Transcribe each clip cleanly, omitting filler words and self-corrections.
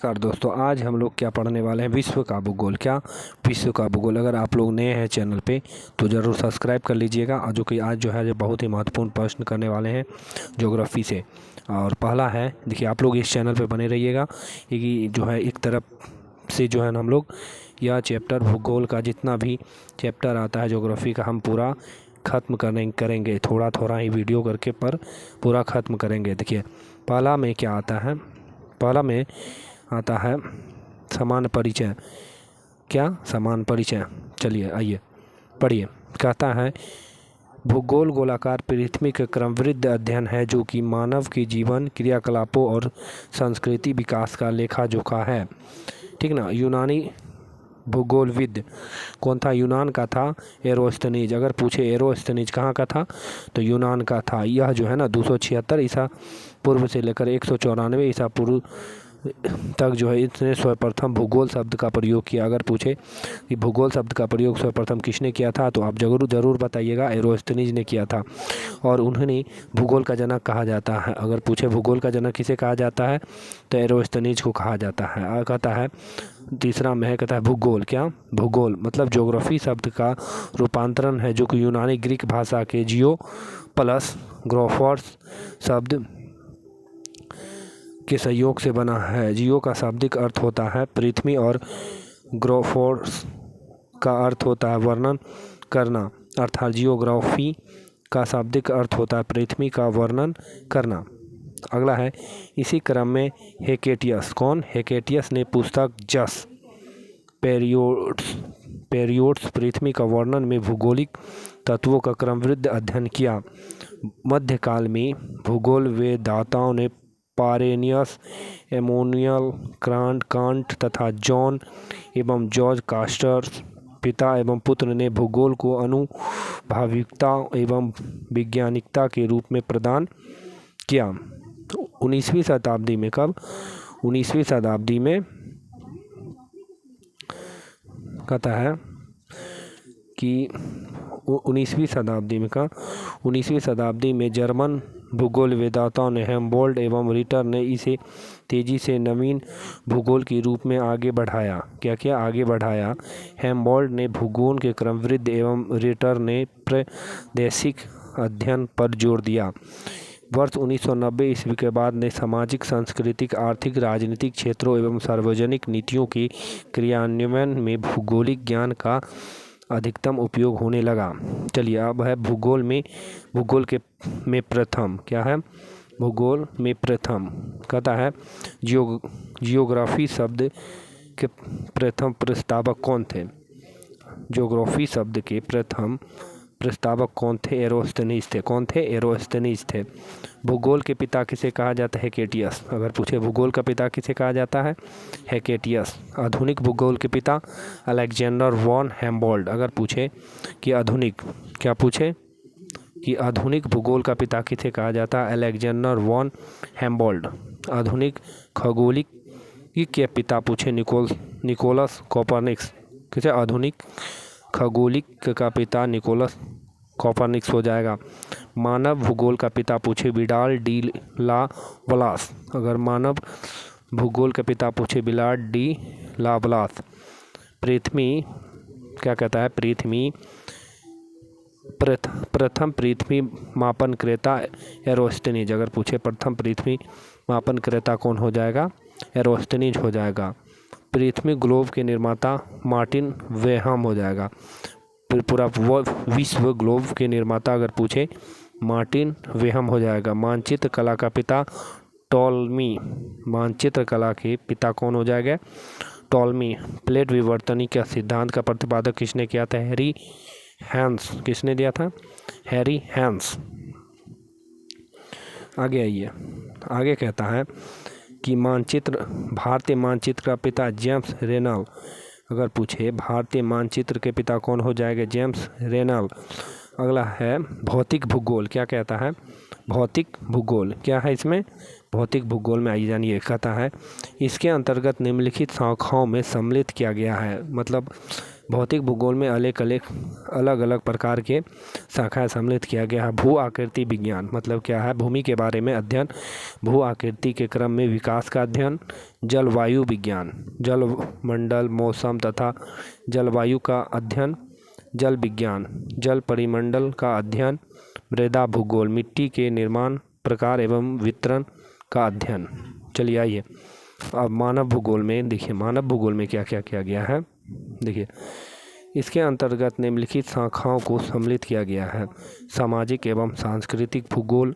नमस्कार दोस्तों, आज हम लोग क्या पढ़ने वाले हैं, विश्व का भूगोल। क्या विश्व का भूगोल। अगर आप लोग नए हैं चैनल पे तो ज़रूर सब्सक्राइब कर लीजिएगा। और जो कि आज जो है बहुत ही महत्वपूर्ण प्रश्न करने वाले हैं ज्योग्राफी से। और पहला है, देखिए आप लोग इस चैनल पे बने रहिएगा कि जो है एक तरफ से जो है हम लोग यह चैप्टर भूगोल का जितना भी चैप्टर आता है ज्योग्राफी का हम पूरा ख़त्म करेंगे थोड़ा थोड़ा ही वीडियो करके, पर पूरा ख़त्म करेंगे। देखिए पहला में क्या आता है, पहला में आता है समान परिचय। क्या समान परिचय, चलिए आइए पढ़िए। कहता है भूगोल गोलाकार पृथ्वी का क्रमवृद्ध अध्ययन है जो कि मानव के जीवन क्रियाकलापों और संस्कृति विकास का लेखा जोखा है। ठीक ना। यूनानी भूगोलविद कौन था? यूनान का था एरोस्थनीज। अगर पूछे एरोस्थनीज कहाँ का था तो यूनान का था। यह जो है ना 276 ईसा पूर्व से लेकर 194 ईसा पूर्व तक जो है इसने सर्वप्रथम भूगोल शब्द का प्रयोग किया। अगर पूछे कि भूगोल शब्द का प्रयोग सर्वप्रथम किसने किया था तो आप ज़रूर बताइएगा, एरोस्थनीज ने किया था। और उन्हें भूगोल का जनक कहा जाता है। अगर पूछे भूगोल का जनक किसे कहा जाता है तो एरोस्थनीज को कहा जाता है। और कहता है तीसरा में है, कहता है भूगोल। क्या भूगोल मतलब ज्योग्राफी शब्द का रूपांतरण है जो कि यूनानी ग्रीक भाषा के जियो प्लस ग्रोफर्स शब्द के सहयोग से बना है। जियो का शाब्दिक अर्थ होता है पृथ्वी और ग्रोफोर्स का अर्थ होता है वर्णन करना, अर्थात जियोग्राफी का शाब्दिक अर्थ होता है पृथ्वी का वर्णन करना। अगला है इसी क्रम में हेकेटियस। कौन? हेकेटियस ने पुस्तक जस पेरियोड्स पृथ्वी का वर्णन में भूगोलिक तत्वों का क्रमवृद्ध अध्ययन किया। मध्यकाल में भूगोल वेदाताओं ने पारेनियस, एमोनियल कांट तथा जॉन एवं जॉर्ज कास्टर्स पिता एवं पुत्र ने भूगोल को अनुभाविकता एवं वैज्ञानिकता के रूप में प्रदान किया। 19वीं शताब्दी में, कब? 19वीं शताब्दी में कहता है कि 19वीं शताब्दी में जर्मन भूगोल वेदाताओं ने हेम्बोल्ड एवं रिटर ने इसे तेज़ी से नवीन भूगोल के रूप में आगे बढ़ाया। क्या आगे बढ़ाया? हेम्बोल्ड ने भूगोल के क्रमवृद्ध एवं रिटर ने प्रादेशिक अध्ययन पर जोर दिया। वर्ष 1990 ईस्वी के बाद ने सामाजिक, सांस्कृतिक, आर्थिक, राजनीतिक क्षेत्रों एवं सार्वजनिक नीतियों के क्रियान्वयन में भूगोलिक ज्ञान का अधिकतम उपयोग होने लगा। चलिए अब है भूगोल में प्रथम। क्या है? भूगोल में प्रथम कहता है जियोग्राफी शब्द के प्रथम प्रस्तावक कौन थे? ज्योग्राफी शब्द के प्रथम प्रस्तावक कौन थे? एरोस्थनीज थे। कौन थे? एरोस्थनीज थे। भूगोल के पिता किसे कहा जाता है? हेकेटियस। अगर पूछे भूगोल का पिता किसे कहा जाता है? हेकेटियस। आधुनिक भूगोल के पिता अलेक्जेंडर वॉन हेम्बोल्ड। अगर पूछे कि आधुनिक, क्या पूछे कि आधुनिक भूगोल का पिता किसे कहा जाता है? Alexander von Humboldt. आधुनिक खगोलिक के पिता पूछे निकोलस कोपरनिकस। किसे? आधुनिक खगोलिक का पिता निकोलस कोपरनिकस हो जाएगा। मानव भूगोल का पिता पूछे विडाल डी ला व्लास। अगर मानव भूगोल का पिता पूछे विडाल डी ला व्लास। पृथ्वी क्या कहता है? पृथ्वी प्रथम पृथ्वी मापन क्रेता एरोस्थनीज। अगर पूछे प्रथम पृथ्वी मापन क्रेता कौन हो जाएगा? एरोस्थनीज हो जाएगा। पृथ्वी ग्लोब के निर्माता मार्टिन वेहम हो जाएगा। पूरा विश्व ग्लोब के निर्माता अगर पूछे मार्टिन वेहम हो जाएगा। मानचित्र कला का पिता टॉलमी। मानचित्र कला के पिता कौन हो जाएगा? टॉलमी। प्लेट विवर्तनी का सिद्धांत का प्रतिपादक किसने किया था? Harry Hans. किसने दिया था? Harry Hans. आगे आइए, आगे कहता है कि भारतीय मानचित्र का पिता जेम्स रेनल। अगर पूछे भारतीय मानचित्र के पिता कौन हो जाएगा? James Rennell. अगला है भौतिक भूगोल। क्या कहता है? भौतिक भूगोल क्या है इसमें? भौतिक भूगोल में आइए जानिए। कहता है इसके अंतर्गत निम्नलिखित शाखाओं में सम्मिलित किया गया है। मतलब भौतिक भूगोल में अलग अलग प्रकार के शाखाएं सम्मिलित किया गया है। भू आकृति विज्ञान मतलब क्या है? भूमि के बारे में अध्ययन, भू आकृति के क्रम में विकास का अध्ययन। जलवायु विज्ञान, जलमंडल, मौसम तथा जलवायु का अध्ययन। जल विज्ञान, जल परिमंडल का अध्ययन। मृदा भूगोल, मिट्टी के निर्माण, प्रकार एवं वितरण का अध्ययन। चलिए आइए अब मानव भूगोल में देखिए, मानव भूगोल में क्या क्या किया गया है। देखिए, इसके अंतर्गत निम्नलिखित शाखाओं को सम्मिलित किया गया है। सामाजिक एवं सांस्कृतिक भूगोल,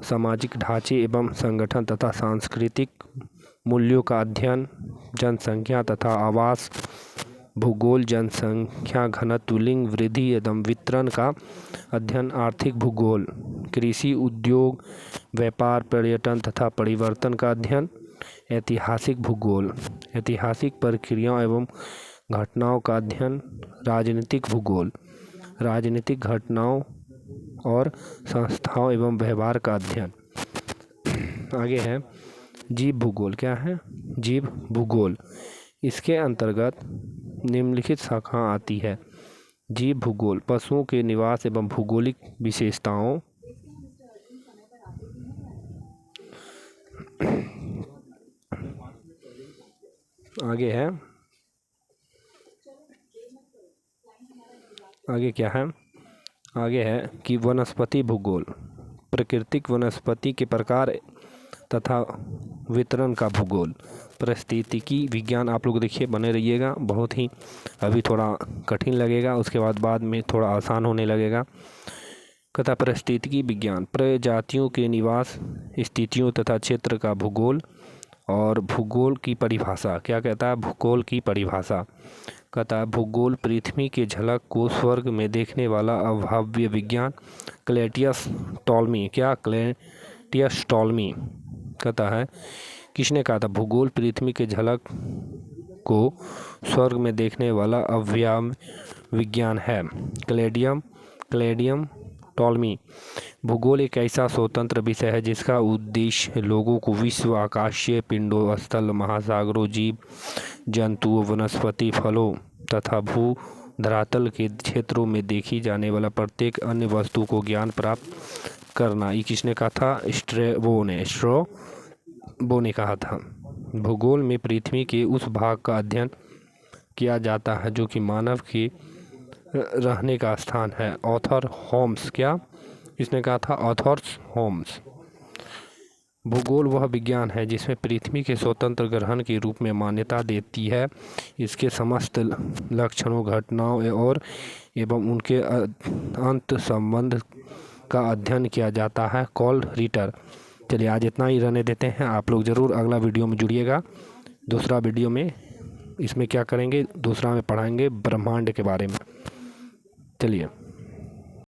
सामाजिक ढांचे एवं संगठन तथा सांस्कृतिक मूल्यों का अध्ययन। जनसंख्या तथा आवास भूगोल, जनसंख्या घनत्व, लिंग वृद्धि एवं वितरण का अध्ययन। आर्थिक भूगोल, कृषि, उद्योग, व्यापार, पर्यटन तथा परिवर्तन का अध्ययन। ऐतिहासिक भूगोल, ऐतिहासिक प्रक्रियाओं एवं घटनाओं का अध्ययन। राजनीतिक भूगोल, राजनीतिक घटनाओं और संस्थाओं एवं व्यवहार का अध्ययन। आगे है जीव भूगोल। क्या है? जीव भूगोल। इसके अंतर्गत निम्नलिखित शाखा आती है। जीव भूगोल, पशुओं के निवास एवं भौगोलिक विशेषताओं। आगे है, आगे क्या है? आगे है कि वनस्पति भूगोल, प्राकृतिक वनस्पति के प्रकार तथा वितरण का भूगोल। पारिस्थितिकी विज्ञान, आप लोग देखिए बने रहिएगा, बहुत ही अभी थोड़ा कठिन लगेगा, उसके बाद में थोड़ा आसान होने लगेगा। कहता पारिस्थितिकी विज्ञान, प्रजातियों के निवास स्थितियों तथा क्षेत्र का भूगोल। और भूगोल की परिभाषा, क्या कहता है? भूगोल की परिभाषा कहता है भूगोल पृथ्वी के झलक को स्वर्ग में देखने वाला अभाव्य विज्ञान। क्लैटियस टॉलमी, क्या? क्लैटियस टॉलमी कहता है, किसने कहा था? भूगोल पृथ्वी के झलक को स्वर्ग में देखने वाला अभाव्य विज्ञान है। क्लैडियम टॉलमी। भूगोल एक ऐसा स्वतंत्र विषय है जिसका उद्देश्य लोगों को विश्व, आकाशीय पिंडों, स्थल, महासागरों, जीव जंतुओं, वनस्पति, फलों तथा भू धरातल के क्षेत्रों में देखी जाने वाला प्रत्येक अन्य वस्तु को ज्ञान प्राप्त करना। ये किसने कहा था? स्ट्रैबो ने कहा था। भूगोल में पृथ्वी के उस भाग का अध्ययन किया जाता है जो कि मानव के रहने का स्थान है। ऑथर होम्स, क्या? इसने कहा था? ऑथर्स होम्स। भूगोल वह विज्ञान है जिसमें पृथ्वी के स्वतंत्र ग्रहण के रूप में मान्यता देती है। इसके समस्त लक्षणों, घटनाओं और एवं उनके अंत संबंध का अध्ययन किया जाता है। कॉल रीटर। चलिए आज इतना ही रहने देते हैं, आप लोग ज़रूर अगला वीडियो में जुड़िएगा। दूसरा वीडियो में इसमें क्या करेंगे? दूसरा में पढ़ाएंगे ब्रह्मांड के बारे में। चलिए।